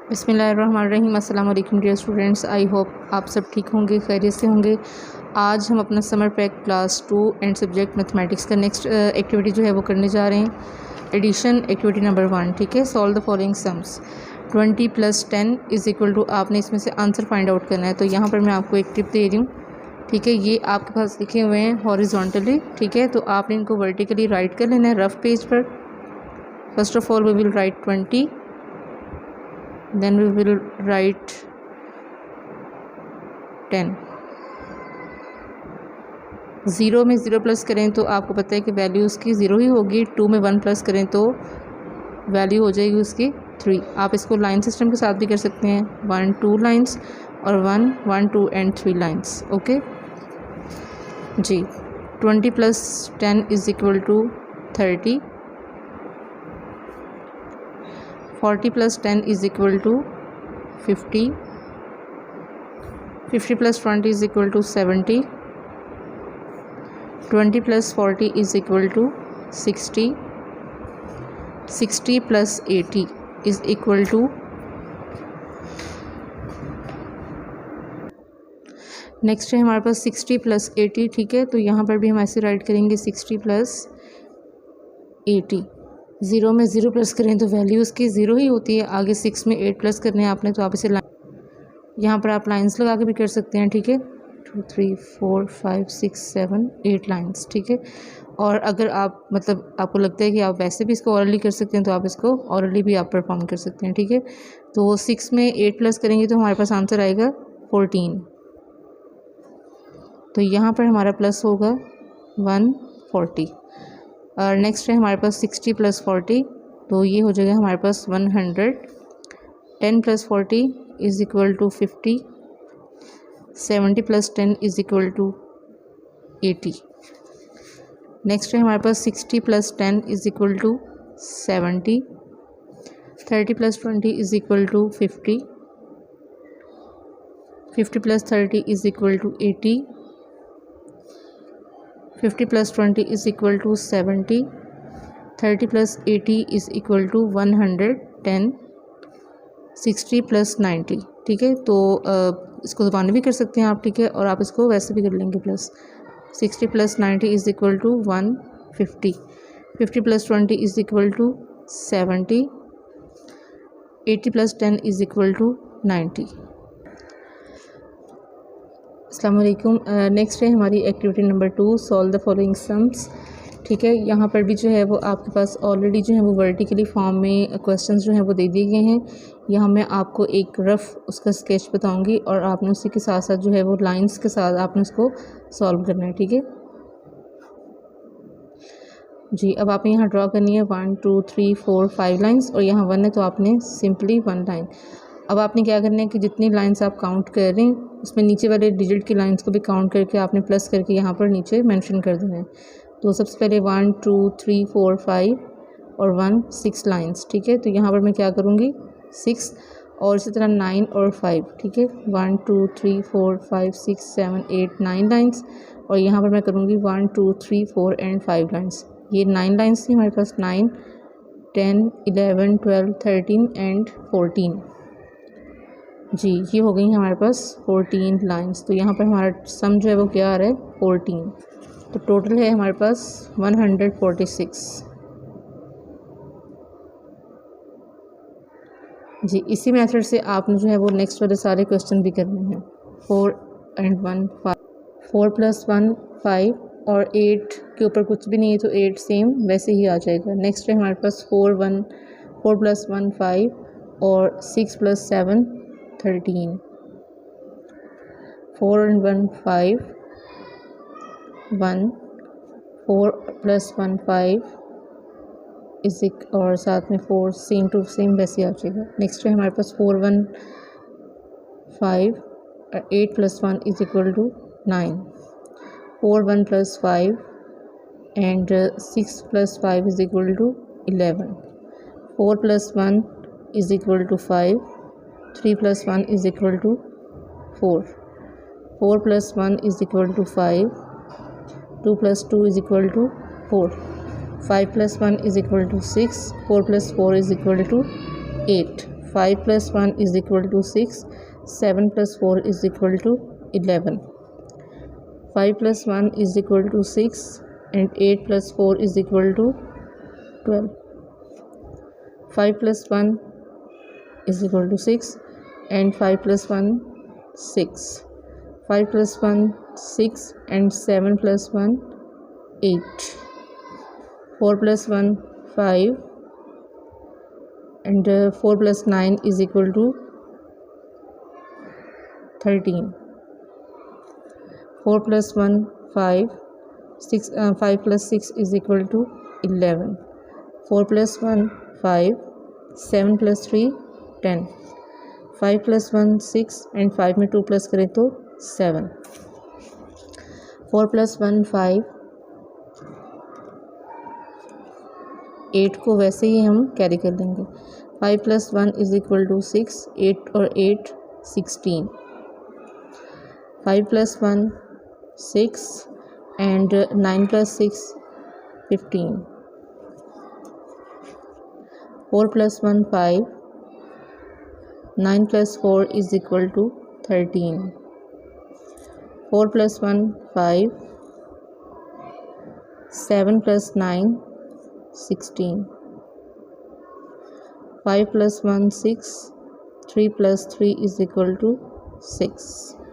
बिस्मिल्लाहिर्रहमानिर्रहीम। अस्सलाम वालेकुम डियर स्टूडेंट्स, आई होप आप सब ठीक होंगे, खैरियत से होंगे। आज हम अपना summer pack class 2 and subject mathematics का नेक्स्ट एक्टिविटी जो है वो करने जा रहे हैं। एडिशन एक्टिविटी नंबर 1, ठीक है। Solve the following sums. 20 + 10 is equal to, आपने इसमें से आंसर फाइंड आउट करना है। तो यहाँ पर मैं आपको एक टिप दे रही हूँ, ठीक है। ये आपके पास लिखे हुए हैं हॉरिजॉन्टली, ठीक है। तो आपने इनको वर्टिकली राइट कर लेना है रफ पेज पर। First of all we will write 20, then we will write 10। 0 में 0 प्लस करें तो आपको पता है कि वैल्यू उसकी 0 ही होगी। 2 में 1 प्लस करें तो वैल्यू हो जाएगी उसकी 3। आप इसको लाइन सिस्टम के साथ भी कर सकते हैं, 1 2 लाइंस और 1 1 2 एंड 3 लाइंस, okay ji. 20 + 10 is equal to 30। 40 + 10 is equal to 50। 50 + 20 is equal to 70। 20 + 40 is equal to 60। 60 + 80 is equal to, next है हमारे पास 60 + 80, ठीक है। तो यहाँ पर भी हम ऐसे राइट करेंगे 60 + 80। 0 में 0 प्लस करें तो वैल्यू उसकी 0 ही होती है। आगे 6 में 8 प्लस करने हैं आपने, तो आप इसे यहाँ पर आप लाइंस लगा के भी कर सकते हैं, ठीक है। 2 3 4 5 6 7 8 लाइंस, ठीक है। और अगर आप मतलब आपको लगता है कि आप वैसे भी इसको ऑरली कर सकते हैं तो आप इसको ऑरली भी आप परफॉर्म कर सकते हैं, ठीक है। तो 6 में 8 प्लस करेंगे तो हमारे पास आंसर आएगा 14। तो यहाँ पर हमारा प्लस होगा 140। और नेक्स्ट है हमारे पास 60 + 40, तो ये हो जाएगा हमारे पास 100। 10 + 40 is equal to 50। 70 + 10 is equal to 80। Next है हमारे पास 60 + 10 is equal to 70। 30 + 20 is equal to 50। 50 + 30 is equal to 80। 50 + 20 is equal to 70। 30 + 80 is equal to 110। 60 + 90, ठीक है। तो इसको ज़बान भी कर सकते हैं आप, ठीक है। और आप इसको वैसे भी कर लेंगे plus. 60 + 90 is equal to 150। 50 + 20 is equal to 70। 80 + 10 is equal to 90। अस्सलाम वालेकुम। नेक्स्ट है हमारी activity number 2, solve the following sums, ठीक है। यहाँ पर भी जो है वो आपके पास ऑलरेडी जो है वो वर्टिकली फॉर्म में क्वेश्चंस जो हैं वो दे दिए गए हैं। यहाँ मैं आपको एक रफ़ उसका स्केच बताऊँगी और आपने उसी के साथ साथ जो है वो लाइंस के साथ आपने उसको सॉल्व करना है, ठीक है जी। अब आपने यहाँ ड्रॉ करनी है 1 2 3 4 5 लाइंस और यहाँ 1 है तो आपने सिंपली 1 लाइन। अब आपने क्या करना है कि जितनी लाइंस आप काउंट कर रहे हैं उसमें नीचे वाले डिजिट की लाइंस को भी काउंट करके आपने प्लस करके यहाँ पर नीचे मेंशन कर देना है। तो सबसे पहले 1 2 3 4 5 और 1 6 लाइंस, ठीक है। तो यहाँ पर मैं क्या करूँगी 6 और इसी तरह 9 और 5, ठीक है। 1 2 3 4 5 6 7 8 9 लाइंस और यहाँ पर मैं करूँगी 1 2 3 4 एंड 5 लाइंस। ये 9 लाइंस थी हमारे पास, 9 10 11 12 13 एंड 14 जी। ये हो गई हमारे पास 14 लाइंस। तो यहाँ पर हमारा सम जो है वो क्या आ रहा है 14। तो टोटल है हमारे पास 146 जी। इसी मेथड से आपने जो है वो नेक्स्ट वाले सारे क्वेश्चन भी करने हैं। 4 एंड 1 5, 4 + 1 5 और 8 के ऊपर कुछ भी नहीं है तो 8 सेम वैसे ही आ जाएगा। नेक्स्ट है हमारे पास 4 + 1 5 और 6 + 7 13। 4 and 1 5 1 4 + 1 5 इस और साथ में 4 सेम टू सेम वैसे आ जाएगा। नेक्स्ट है हमारे पास 4 1 5 और 8 + 1 is equal to 9। 4 1 + 5 and 6 + 5 is equal to 11। 4 + 1 is equal to 5। 3 + 1 is equal to 4। 4 + 1 is equal to 5। 2 + 2 is equal to 4। 5 + 1 is equal to 6। 4 + 4 is equal to 8। 5 plus 1 is equal to 6, 7 plus 4 is equal to 11. 5 plus 1 is equal to 6 and 8 plus 4 is equal to 12. 5 plus 1 is equal to 6 and 5 plus 1 6. 5 plus 1 6 and 7 plus 1 8. 4 plus 1 5 and 4 plus 9 is equal to 13. 4 plus 1 5. 5 plus 6 is equal to 11. 4 plus 1 5. 7 plus 3 10. 5 plus 1 6 and 5 में 2 plus करें तो 7. 4 plus 1 5. 8 को वैसे ही हम carry कर देंगे. 5 plus 1 is equal to 6. 8 और 8 16. 5 plus 1 6 and 9 plus 6 15. 4 plus 1 5. 9 plus 4 is equal to 13. 4 plus 1 5. 7 plus 9 16. 5 plus 1 6. 3 plus 3 is equal to 6.